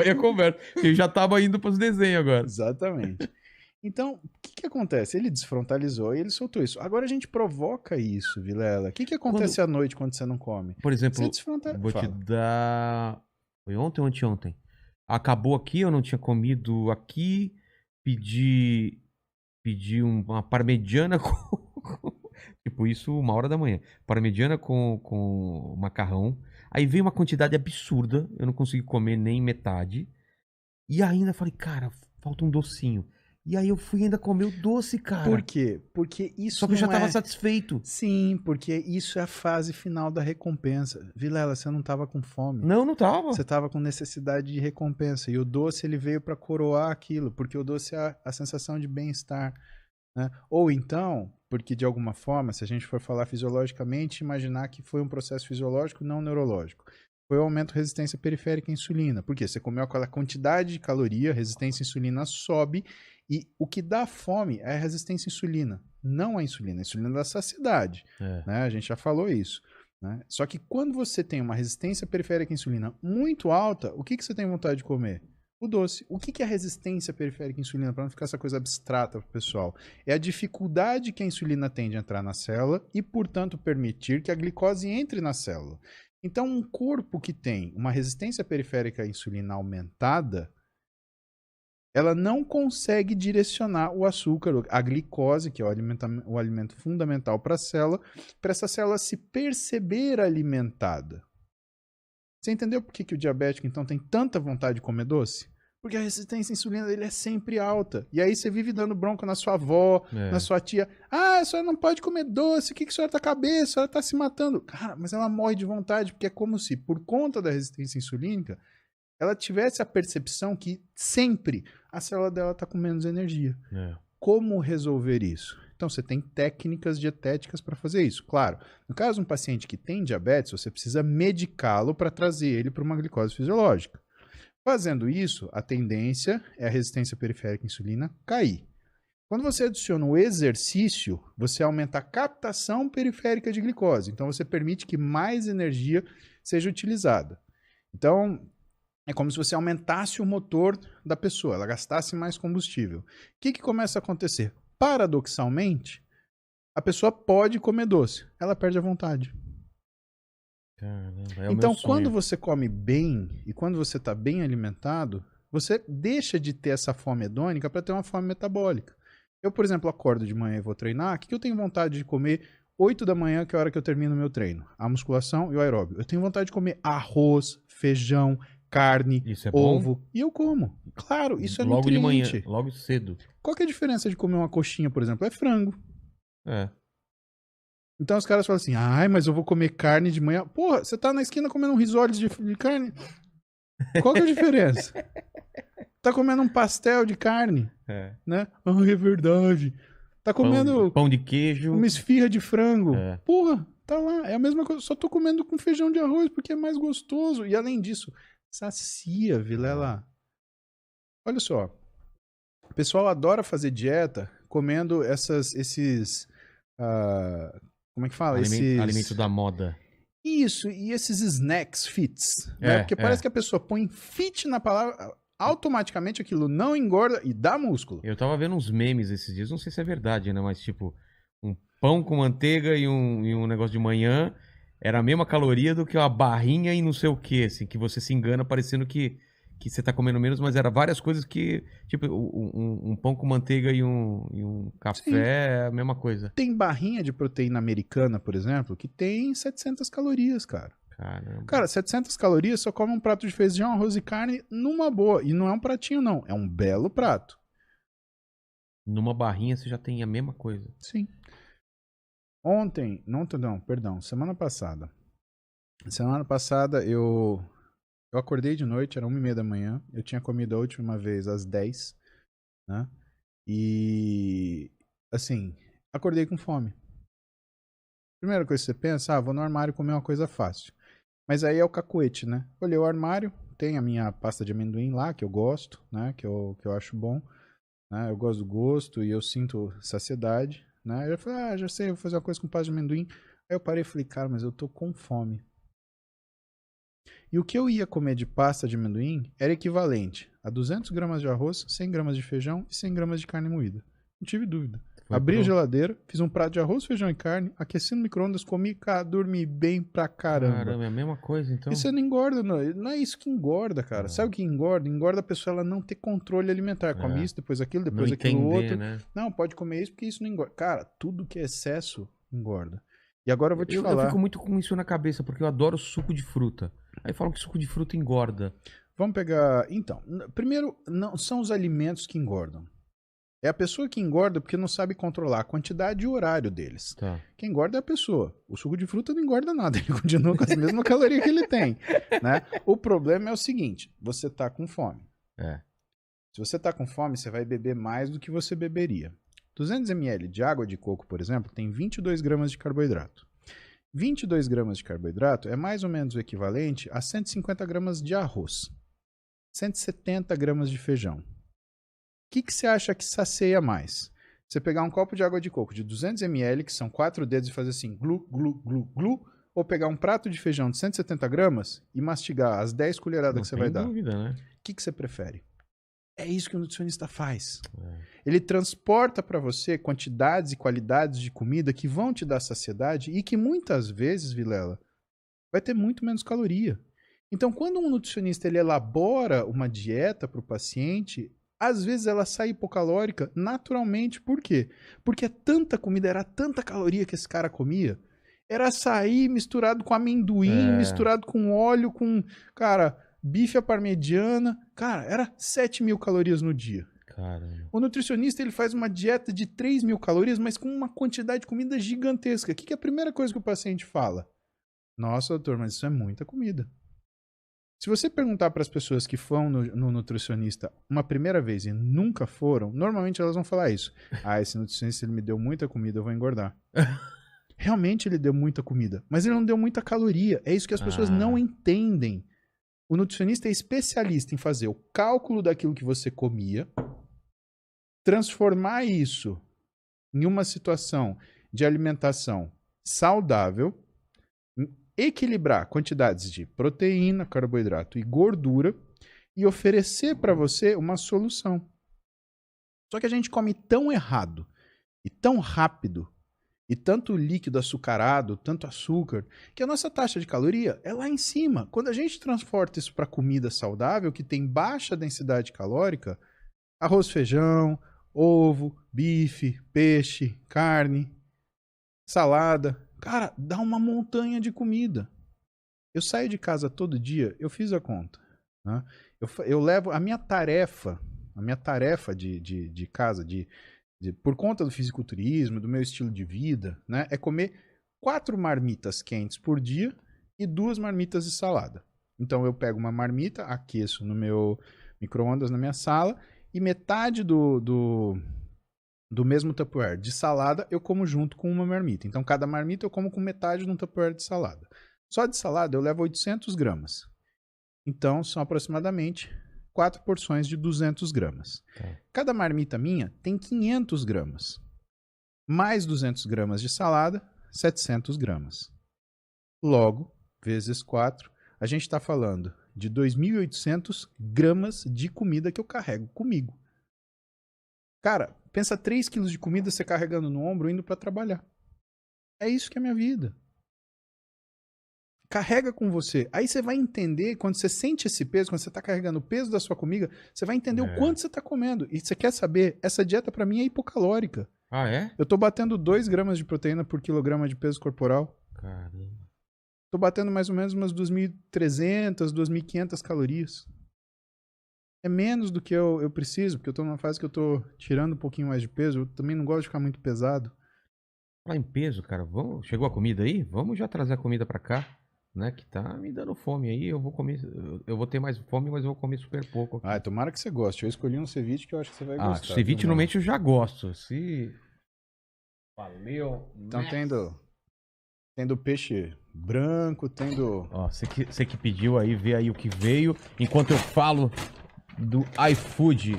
Aí a conversa. Eu já tava indo pros desenhos agora. Exatamente. Então, o que que acontece? Ele desfrontalizou e ele soltou isso. Agora a gente provoca isso, Vilela. O que que Quando, acontece à noite quando você não come? por Você exemplo, desfronta... vou te Fala. dar. Foi ontem ou anteontem? Acabou aqui, eu não tinha comido aqui. Pedi. Pedi uma parmegiana com. Tipo, isso 1 hora da manhã. Parmegiana com macarrão. Aí veio uma quantidade absurda. Eu não consegui comer nem metade. E ainda falei, cara, falta um docinho. E aí eu fui ainda comer o doce, Por cara. quê? Porque Só isso que eu já não tava é... satisfeito. Sim, porque isso é a fase final da recompensa. Vilela, você não estava com fome. Não, não Você tava. estava com necessidade de recompensa. E o doce ele veio para coroar aquilo, porque o doce é a sensação de bem-estar. Né? Ou então, porque de alguma forma, se a gente for falar fisiologicamente, imaginar que foi um processo fisiológico, não neurológico. Foi o aumento da resistência periférica à insulina. Por quê? Você comeu aquela quantidade de caloria, a resistência à insulina sobe, e o que dá fome é a resistência à insulina, não a insulina. A insulina dá saciedade. É. Né? A gente já falou isso. Né? Só que quando você tem uma resistência periférica à insulina muito alta, o que, que você tem vontade de comer? O doce. O que é a resistência periférica à insulina? Para não ficar essa coisa abstrata para o pessoal. É a dificuldade que a insulina tem de entrar na célula e, portanto, permitir que a glicose entre na célula. Então, um corpo que tem uma resistência periférica à insulina aumentada, ela não consegue direcionar o açúcar, a glicose, que é o alimento fundamental para essa célula se perceber alimentada. Você entendeu por que o diabético, então, tem tanta vontade de comer doce? Porque a resistência à insulina dele é sempre alta. E aí você vive dando bronca na sua avó, na É. sua tia. Ah, a senhora não pode comer doce, o que a senhora tá com a cabeça? A senhora tá se matando. Cara, mas ela morre de vontade, porque é como se, por conta da resistência insulínica, ela tivesse a percepção que sempre a célula dela tá com menos energia. É. Como resolver isso? Então, você tem técnicas dietéticas para fazer isso. Claro, no caso de um paciente que tem diabetes, você precisa medicá-lo para trazer ele para uma glicose fisiológica. Fazendo isso, a tendência é a resistência periférica à insulina cair. Quando você adiciona o exercício, você aumenta a captação periférica de glicose. Então, você permite que mais energia seja utilizada. Então, é como se você aumentasse o motor da pessoa, ela gastasse mais combustível. O que começa a acontecer? Paradoxalmente, a pessoa pode comer doce, ela perde a vontade. Caramba, é o meu Então, quando sonho. você come bem e quando você está bem alimentado, você deixa de ter essa fome hedônica para ter uma fome metabólica. Eu, por exemplo, acordo de manhã e vou treinar, o que eu tenho vontade de comer 8 da manhã, que é a hora que eu termino o meu treino? A musculação e o aeróbio. Eu tenho vontade de comer arroz, feijão, carne, Isso é bom? ovo, e eu como. Claro, isso é Logo de manhã, nutriente. logo cedo. Qual que é a diferença de comer uma coxinha, por exemplo? É frango. É. Então os caras falam assim, ai, mas eu vou comer carne de manhã. Porra, você tá na esquina comendo um risoles de carne? Qual que é a diferença? Tá comendo um pastel de carne, É. né? Ah, é verdade. Tá comendo Pão de queijo. uma esfirra de frango. É. Porra, tá lá. É a mesma coisa. Só tô comendo com feijão de arroz porque é mais gostoso. E além disso, sacia, Vilela. Olha só. O pessoal adora fazer dieta comendo esses. Como é que fala? Alimento da moda. Isso, e esses snacks fits, né? É, Porque parece é. que a pessoa põe fit na palavra, automaticamente aquilo não engorda e dá músculo. Eu tava vendo uns memes esses dias, não sei se é verdade, né? Mas tipo, um pão com manteiga e um negócio de manhã era a mesma caloria do que uma barrinha e não sei o que, assim, que você se engana parecendo que você tá comendo menos, mas era várias coisas que, tipo, um pão com manteiga e um Sim. café é a mesma coisa. Tem barrinha de proteína americana, por exemplo, que tem 700 calorias, cara. Caramba. Cara, 700 calorias só come um prato de feijão, arroz e carne numa boa. E não é um pratinho, não. É um belo prato. Numa barrinha você já tem a mesma coisa. Sim. Ontem, não, perdão, semana passada. Semana passada eu acordei de noite, era 1h30 da manhã. Eu tinha comido a última vez às 10, né? E, assim, acordei com fome. Primeira coisa que você pensa, vou no armário comer uma coisa fácil. Mas aí é o cacuete, né? Olhei o armário, tem a minha pasta de amendoim lá, que eu gosto, né? Que eu acho bom. Né? Eu gosto do gosto e eu sinto saciedade, né? Eu falei, já sei, vou fazer uma coisa com pasta de amendoim. Aí eu parei e falei, cara, mas eu tô com fome. E o que eu ia comer de pasta de amendoim era equivalente a 200 gramas de arroz, 100 gramas de feijão e 100 gramas de carne moída. Não tive dúvida. Abri a geladeira, fiz um prato de arroz, feijão e carne, aqueci no micro-ondas, comi, dormi bem pra caramba. Caramba, é a mesma coisa, então. E você não engorda, não é isso que engorda, cara. Sabe o que engorda? Engorda a pessoa ela não ter controle alimentar. Come isso, depois aquilo, depois não aquilo entender, outro. Né? Não, pode comer isso porque isso não engorda. Cara, tudo que é excesso engorda. E agora eu vou te falar. Eu fico muito com isso na cabeça, porque eu adoro suco de fruta. Aí falam que suco de fruta engorda. Vamos pegar... Então, primeiro, não são os alimentos que engordam. É a pessoa que engorda porque não sabe controlar a quantidade e o horário deles. Tá. Quem engorda é a pessoa. O suco de fruta não engorda nada, ele continua com as mesmas calorias que ele tem. Né? O problema é o seguinte, você tá com fome. Se você tá com fome, você vai beber mais do que você beberia. 200 ml de água de coco, por exemplo, tem 22 gramas de carboidrato. 22 gramas de carboidrato é mais ou menos o equivalente a 150 gramas de arroz. 170 gramas de feijão. O que você acha que sacia mais? Você pegar um copo de água de coco de 200 ml, que são 4 dedos, e fazer assim, glu, glu, glu, glu, ou pegar um prato de feijão de 170 gramas e mastigar as 10 colheradas que você vai dar. Não tem dúvida, né? O que você prefere? É isso que o nutricionista faz. Ele transporta para você quantidades e qualidades de comida que vão te dar saciedade e que muitas vezes, Vilela, vai ter muito menos caloria. Então, quando um nutricionista ele elabora uma dieta para o paciente, às vezes ela sai hipocalórica naturalmente. Por quê? Porque é tanta comida, era tanta caloria que esse cara comia. Era açaí misturado com amendoim, misturado com óleo, com, cara, bife à parmegiana. Cara, era 7.000 calorias no dia. Caramba. O nutricionista ele faz uma dieta de 3.000 calorias, mas com uma quantidade de comida gigantesca. O que é a primeira coisa que o paciente fala? Nossa, doutor, mas isso é muita comida. Se você perguntar para as pessoas que foram no nutricionista uma primeira vez e nunca foram, normalmente elas vão falar isso. Ah, esse nutricionista ele me deu muita comida, eu vou engordar. Realmente ele deu muita comida, mas ele não deu muita caloria. É isso que as pessoas não entendem. O nutricionista é especialista em fazer o cálculo daquilo que você comia, transformar isso em uma situação de alimentação saudável, equilibrar quantidades de proteína, carboidrato e gordura e oferecer para você uma solução. Só que a gente come tão errado e tão rápido e tanto líquido açucarado, tanto açúcar, que a nossa taxa de caloria é lá em cima. Quando a gente transporta isso para comida saudável, que tem baixa densidade calórica, arroz, feijão, ovo, bife, peixe, carne, salada... Cara, dá uma montanha de comida. Eu saio de casa todo dia, eu fiz a conta. Né? Eu levo a minha tarefa de casa, por conta do fisiculturismo, do meu estilo de vida, né, é comer 4 marmitas quentes por dia e 2 marmitas de salada. Então eu pego uma marmita, aqueço no meu micro-ondas na minha sala e metade do mesmo Tupperware de salada, eu como junto com uma marmita. Então, cada marmita eu como com metade de um Tupperware de salada. Só de salada eu levo 800 gramas. Então, são aproximadamente 4 porções de 200 gramas. Cada marmita minha tem 500 gramas. Mais 200 gramas de salada, 700 gramas. Logo, vezes 4, a gente está falando de 2.800 gramas de comida que eu carrego comigo. Cara, pensa 3 quilos de comida você carregando no ombro indo para trabalhar. É isso que é a minha vida. Carrega com você. Aí você vai entender, quando você sente esse peso, quando você está carregando o peso da sua comida, você vai entender o quanto você está comendo. E você quer saber, essa dieta para mim é hipocalórica. Ah, é? Eu tô batendo 2 gramas de proteína por quilograma de peso corporal. Caramba. Tô batendo mais ou menos umas 2.300, 2.500 calorias. É menos do que eu preciso, porque eu tô numa fase que eu tô tirando um pouquinho mais de peso. Eu também não gosto de ficar muito pesado. Falar em peso, cara, chegou a comida aí? Vamos já trazer a comida pra cá, né? Que tá me dando fome aí. Eu vou comer, eu vou ter mais fome, mas eu vou comer super pouco aqui. Ah, tomara que você goste. Eu escolhi um ceviche que eu acho que você vai gostar. Ceviche normalmente eu já gosto. Valeu. Então tendo peixe branco, tendo... Ó, você que pediu aí, vê aí o que veio. Enquanto eu falo do iFood.